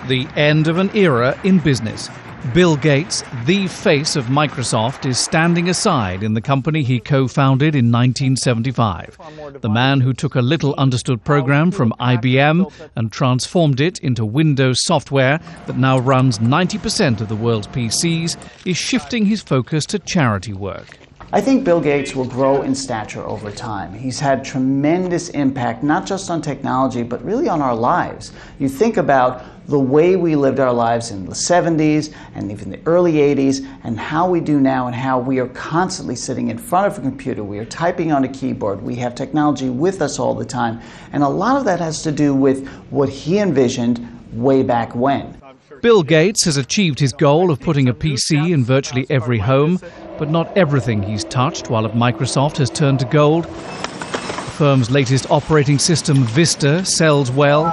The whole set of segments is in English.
The end of an era in business. Bill Gates, the face of Microsoft, is standing aside in the company he co-founded in 1975. The man who took a little understood program from IBM and transformed it into Windows software that now runs 90% of the world's PCs is shifting his focus to charity work. I think Bill Gates will grow in stature over time. He's had tremendous impact, not just on technology, but really on our lives. You think about the way we lived our lives in the 70s and even the early 80s, and how we do now, and how we are constantly sitting in front of a computer. We are typing on a keyboard. We have technology with us all the time. And a lot of that has to do with what he envisioned way back when. Bill Gates has achieved his goal of putting a PC in virtually every home, but not everything he's touched while at Microsoft has turned to gold. The firm's latest operating system, Vista, sells well,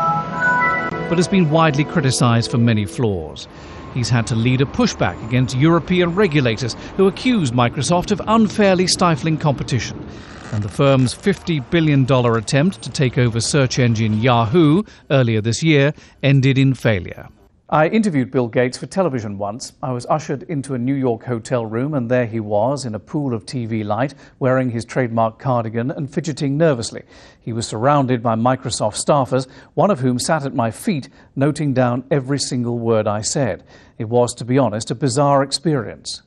but has been widely criticized for many flaws. He's had to lead a pushback against European regulators who accuse Microsoft of unfairly stifling competition. And the firm's $50 billion attempt to take over search engine Yahoo earlier this year ended in failure. I interviewed Bill Gates for television once. I was ushered into a New York hotel room, and there he was in a pool of TV light, wearing his trademark cardigan and fidgeting nervously. He was surrounded by Microsoft staffers, one of whom sat at my feet, noting down every single word I said. It was, to be honest, a bizarre experience.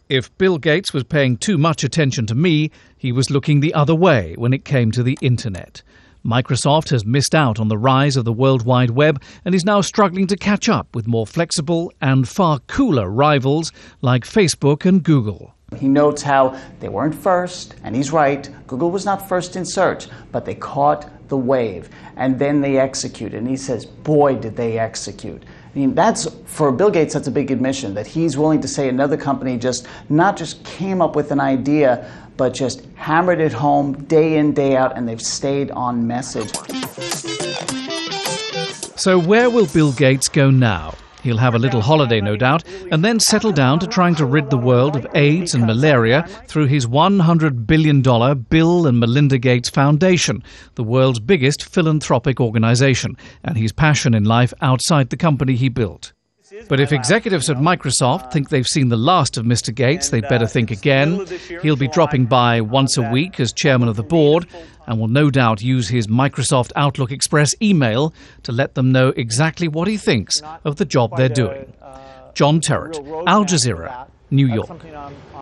If Bill Gates was paying too much attention to me, he was looking the other way when it came to the internet. Microsoft has missed out on the rise of the World Wide Web and is now struggling to catch up with more flexible and far cooler rivals like Facebook and Google. He notes how they weren't first, and he's right. Google was not first in search, but they caught the wave, and then they executed. And he says, boy, did they execute. I mean, for Bill Gates, that's a big admission, that he's willing to say another company not just came up with an idea, but just hammered it home day in, day out, and they've stayed on message. So where will Bill Gates go now? He'll have a little holiday, no doubt, and then settle down to trying to rid the world of AIDS and malaria through his $100 billion Bill and Melinda Gates Foundation, the world's biggest philanthropic organization, and his passion in life outside the company he built. But if executives at Microsoft think they've seen the last of Mr. Gates, they'd better think again. He'll be dropping by once a week as chairman of the board, and will no doubt use his Microsoft Outlook Express email to let them know exactly what he thinks of the job they're doing. John Terrett, Al Jazeera, New York.